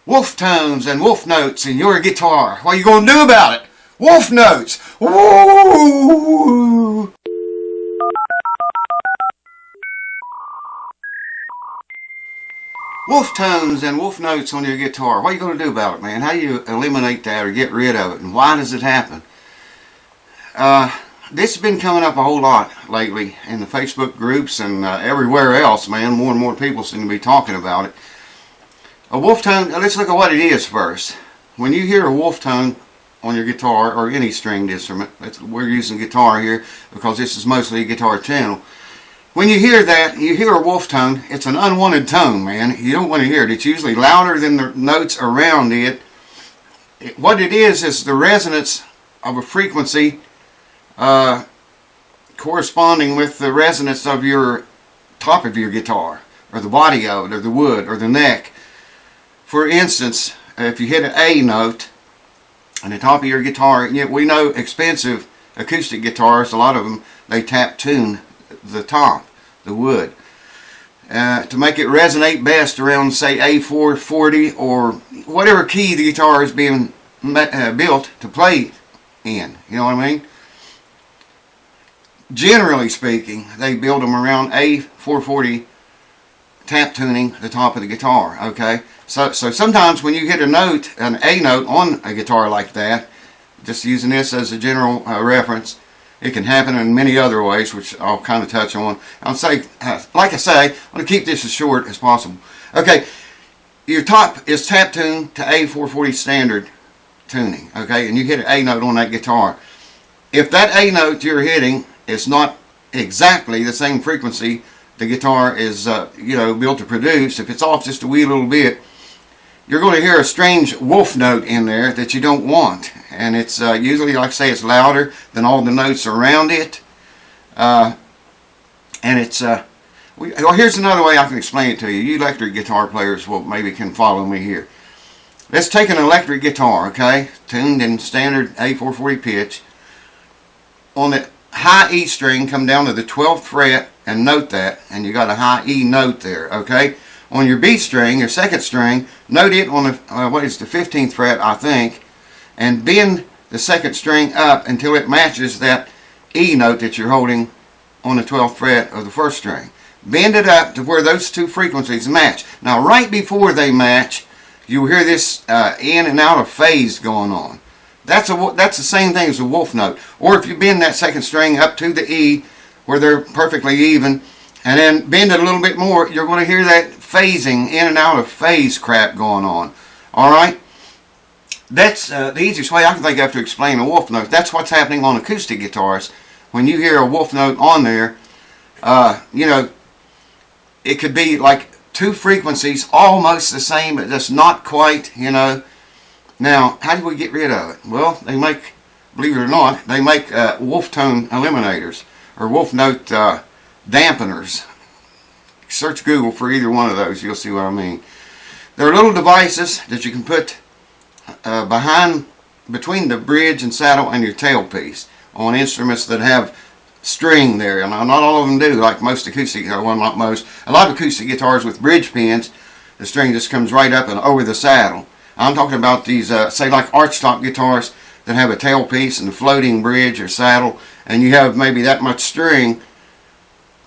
wolf tones and wolf notes in your guitar. What are you going to do about it? Wolf notes. Woo! Wolf tones and wolf notes on your guitar. What are you going to do about it, man? How do you eliminate that or get rid of it? And why does it happen? This has been coming up a whole lot lately in the Facebook groups and everywhere else, man. More and more people seem to be talking about it. A wolf tone, let's look at what it is first. When you hear a wolf tone on your guitar or any stringed instrument, we're using guitar here because this is mostly a guitar channel. When you hear that, you hear a wolf tone, it's an unwanted tone, man. You don't want to hear it. It's usually louder than the notes around it. What it is the resonance of a frequency corresponding with the resonance of your top of your guitar, or the body of it, or the wood, or the neck. For instance, if you hit an A note on the top of your guitar, we know expensive acoustic guitars, a lot of them, they tap tune the top, the wood, to make it resonate best around, say, A440 or whatever key the guitar is being built to play in. You know what I mean? Generally speaking, they build them around A440 tap tuning the top of the guitar. Okay, so sometimes when you hit a note, an A note on a guitar like that, just using this as a general reference, it can happen in many other ways, which I'll kind of touch on. I'll say, like I say, I'm going to keep this as short as possible. Okay, your top is tap tuned to A440 standard tuning, okay, and you hit an A note on that guitar. If that A note you're hitting is not exactly the same frequency the guitar is, built to produce, if it's off just a wee little bit, you're going to hear a strange wolf note in there that you don't want. And it's usually, like I say, it's louder than all the notes around it. And it's, well, here's another way I can explain it to you. You electric guitar players will maybe can follow me here. Let's take an electric guitar, okay, tuned in standard A440 pitch. On the high E string, come down to the 12th fret and note that, and you got a high E note there, okay? On your B string, your second string, note it on the, the 15th fret, I think, and bend the second string up until it matches that E note that you're holding on the 12th fret of the first string. Bend it up to where those two frequencies match. Now, right before they match, you hear this in and out of phase going on. That's the same thing as a wolf note. Or if you bend that second string up to the E, where they're perfectly even, and then bend it a little bit more, you're going to hear that phasing, in and out of phase crap going on. Alright? That's the easiest way I can think of to explain a wolf note. That's what's happening on acoustic guitars. When you hear a wolf note on there, it could be like two frequencies almost the same, but just not quite, Now, how do we get rid of it? Well, they make, believe it or not, they make wolf tone eliminators, or wolf note dampeners. Search Google for either one of those, you'll see what I mean. There are little devices that you can put between the bridge and saddle and your tailpiece on instruments that have string there. And not all of them do, like most acoustic, well, not most. A lot of acoustic guitars with bridge pins, the string just comes right up and over the saddle. I'm talking about these, say like archtop guitars that have a tailpiece and a floating bridge or saddle, and you have maybe that much string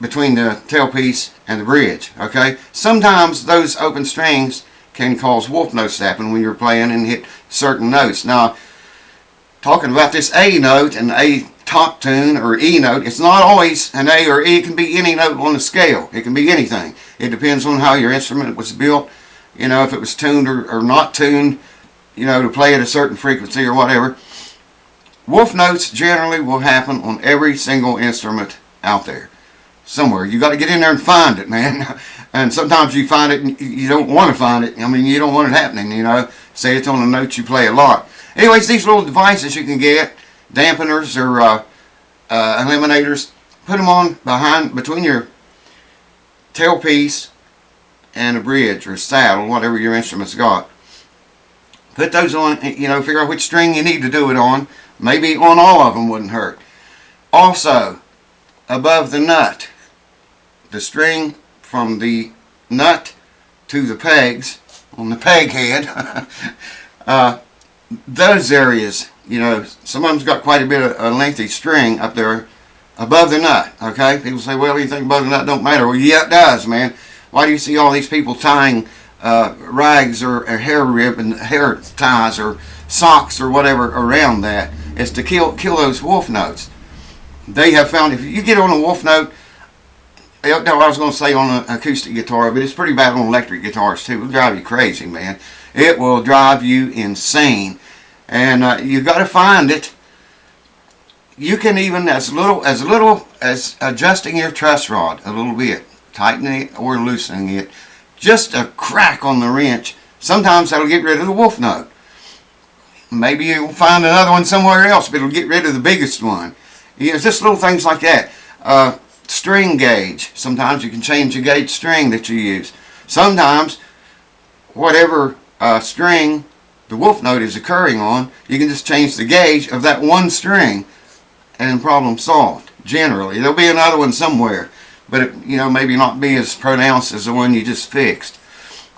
between the tailpiece and the bridge, okay? Sometimes those open strings can cause wolf notes to happen when you're playing and hit certain notes. Now, talking about this A note and A top tune or E note, it's not always an A or E. It can be any note on the scale. It can be anything. It depends on how your instrument was built, if it was tuned or not tuned, to play at a certain frequency or whatever. Wolf notes generally will happen on every single instrument out there. Somewhere. You got to get in there and find it, man. And sometimes you find it and you don't want to find it. I mean, you don't want it happening, Say it's on a note you play a lot. Anyways, these little devices you can get, dampeners or eliminators, put them on between your tailpiece and a bridge or saddle, whatever your instrument's got. Put those on, figure out which string you need to do it on. Maybe on all of them wouldn't hurt. Also, above the nut, the string from the nut to the pegs on the peg head. Those areas, you know, some of them's got quite a bit of a lengthy string up there above the nut, okay? People say, well, anything above the nut don't matter. Well, yeah, it does, man. Why do you see all these people tying rags or hair ribbon, hair ties or socks or whatever around that? It's to kill those wolf notes. They have found if you get on a wolf note, I was going to say on an acoustic guitar, but it's pretty bad on electric guitars too. It'll drive you crazy, man. It will drive you insane. And you've got to find it. You can even, as little as adjusting your truss rod a little bit, tightening it or loosening it, just a crack on the wrench, sometimes that'll get rid of the wolf note. Maybe you'll find another one somewhere else, but it'll get rid of the biggest one. You know, just little things like that. String gauge. Sometimes you can change the gauge string that you use. Sometimes, whatever string the wolf note is occurring on, you can just change the gauge of that one string, and problem solved. Generally, there'll be another one somewhere, but it, you know, maybe not be as pronounced as the one you just fixed.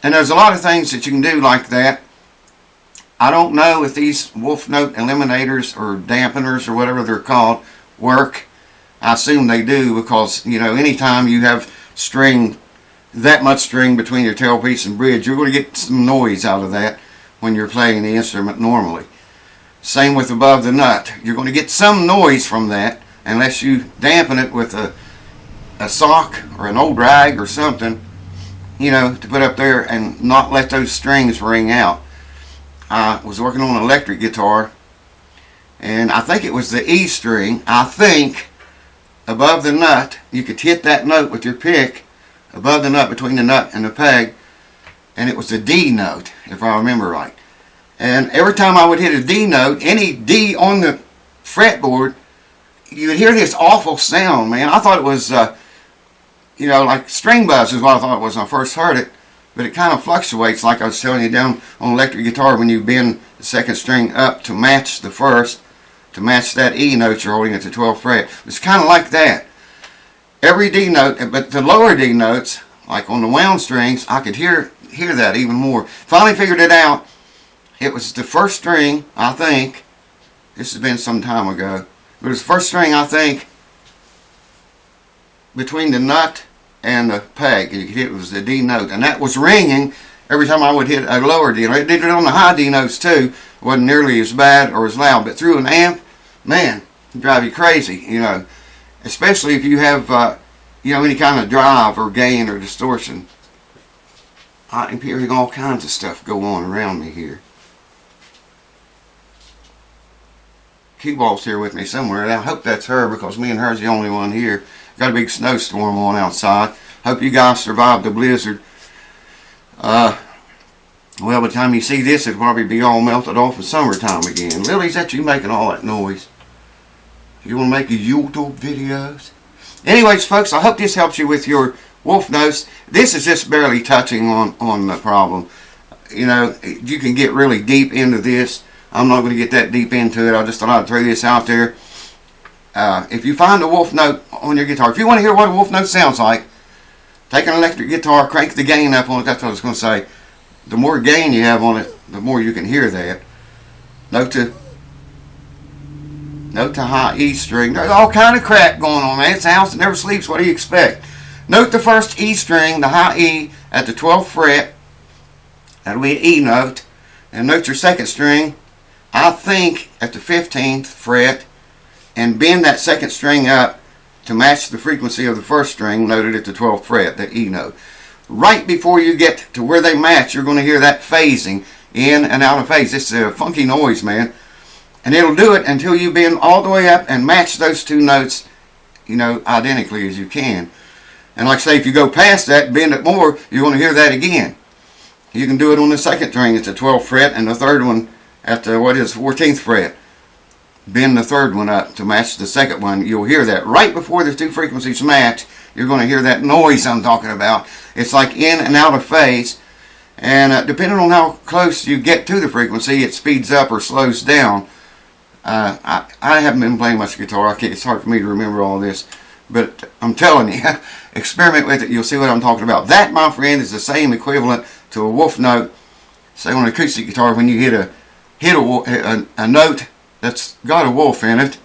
And there's a lot of things that you can do like that. I don't know if these wolf note eliminators or dampeners or whatever they're called work. I assume they do, because, you know, anytime you have string, that much string between your tailpiece and bridge, you're going to get some noise out of that when you're playing the instrument normally. Same with above the nut. You're going to get some noise from that unless you dampen it with a sock or an old rag or something, you know, to put up there and not let those strings ring out. I was working on an electric guitar, and I think it was the E string. I think above the nut, you could hit that note with your pick above the nut, between the nut and the peg, and it was the D note, if I remember right. And every time I would hit a D note, any D on the fretboard, you would hear this awful sound, man. I thought it was, you know, like string buzz is what I thought it was when I first heard it. But it kind of fluctuates, like I was telling you, down on electric guitar when you bend the second string up to match the first, to match that E note you're holding at the 12th fret. It's kind of like that. Every D note, but the lower D notes, like on the wound strings, I could hear that even more. Finally figured it out. It was the first string, I think. This has been some time ago. But it was the first string, I think, between the nut and the peg. You could hit it was the D note, and that was ringing every time I would hit a lower D note. It did it on the high D notes too. It wasn't nearly as bad or as loud, but through an amp, man, it'd drive you crazy, you know. Especially if you have, you know, any kind of drive or gain or distortion. I'm hearing all kinds of stuff go on around me here. Q-Ball's here with me somewhere, and I hope that's her, because me and her's the only one here. Got a big snowstorm on outside. Hope you guys survived the blizzard. Well, by the time you see this, it'll probably be all melted off in summertime again. Lily's that you making all that noise? You want to make your YouTube videos? Anyways, folks, I hope this helps you with your wolf notes. This is just barely touching on the problem. You know, you can get really deep into this. I'm not going to get that deep into it. I just thought I'd throw this out there. If you find a wolf note on your guitar, if you want to hear what a wolf note sounds like, take an electric guitar, crank the gain up on it. That's what I was going to say. The more gain you have on it, the more you can hear that. Note to high E string. There's all kind of crap going on, man. It's a house that never sleeps. What do you expect? Note the first E string, the high E, at the 12th fret. That'll be an E note. And note your second string, I think, at the 15th fret. And bend that second string up to match the frequency of the first string noted at the 12th fret, the E note. Right before you get to where they match, you're going to hear that phasing in and out of phase. It's a funky noise, man. And it'll do it until you bend all the way up and match those two notes, you know, identically as you can. And like I say, if you go past that, bend it more, you're going to hear that again. You can do it on the second string at the 12th fret, and the third one at the, 14th fret. Bend the third one up to match the second one. You'll hear that right before the two frequencies match. You're going to hear that noise I'm talking about. It's like in and out of phase, and depending on how close you get to the frequency, it speeds up or slows down. I haven't been playing much guitar. It's hard for me to remember all this, but I'm telling you, experiment with it. You'll see what I'm talking about. That, my friend, is the same equivalent to a wolf note say on an acoustic guitar, when you hit a note that's got a wolf in it,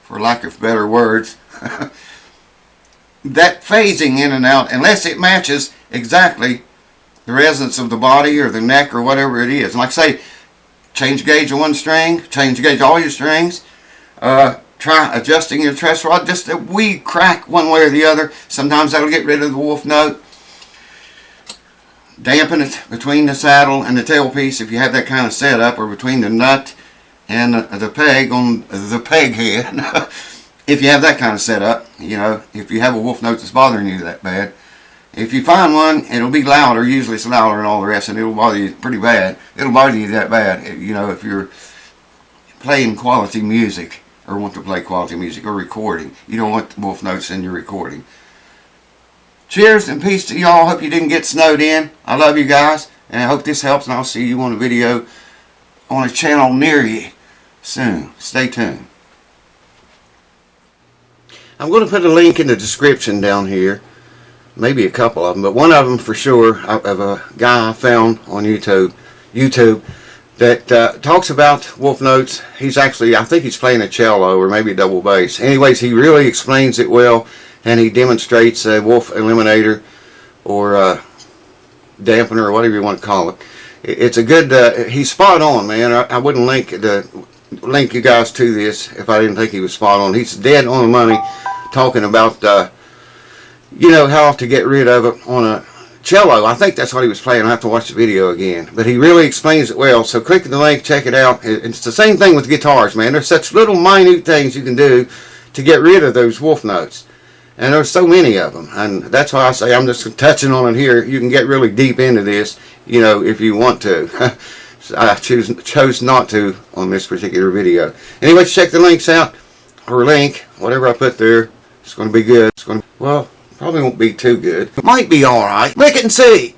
for lack of better words, that phasing in and out, unless it matches exactly the resonance of the body or the neck or whatever it is. And like I say, change gauge of one string, change gauge all your strings, try adjusting your truss rod just a wee crack one way or the other. Sometimes that'll get rid of the wolf note. Dampen it between the saddle and the tailpiece if you have that kind of setup, or between the nut and the peg on the peg head. If you have that kind of setup, you know, if you have a wolf note that's bothering you that bad. If you find one, it'll be louder. Usually it's louder than all the rest, and it'll bother you pretty bad. It'll bother you that bad, you know, if you're playing quality music, or want to play quality music, or recording. You don't want wolf notes in your recording. Cheers and peace to y'all. Hope you didn't get snowed in. I love you guys, and I hope this helps, and I'll see you on a video on a channel near you soon. Stay tuned. I'm going to put a link in the description down here. Maybe a couple of them, but one of them for sure, of a guy I found on YouTube that talks about wolf notes. He's actually, I think he's playing a cello or maybe a double bass. Anyways, he really explains it well, and he demonstrates a wolf eliminator or a dampener or whatever you want to call it. It's a good, he's spot on, man. I wouldn't link you guys to this if I didn't think he was spot on. He's dead on the money talking about, you know, how to get rid of it on a cello. I think that's what he was playing. I have to watch the video again. But he really explains it well. So click the link, check it out. It's the same thing with guitars, man. There's such little minute things you can do to get rid of those wolf notes. And there's so many of them. And that's why I say I'm just touching on it here. You can get really deep into this, you know, if you want to. I chose not to on this particular video. Anyway, check the links out, or link, whatever I put there. It's going to be good. It's going to, well, probably won't be too good. It might be alright. Lick it and see.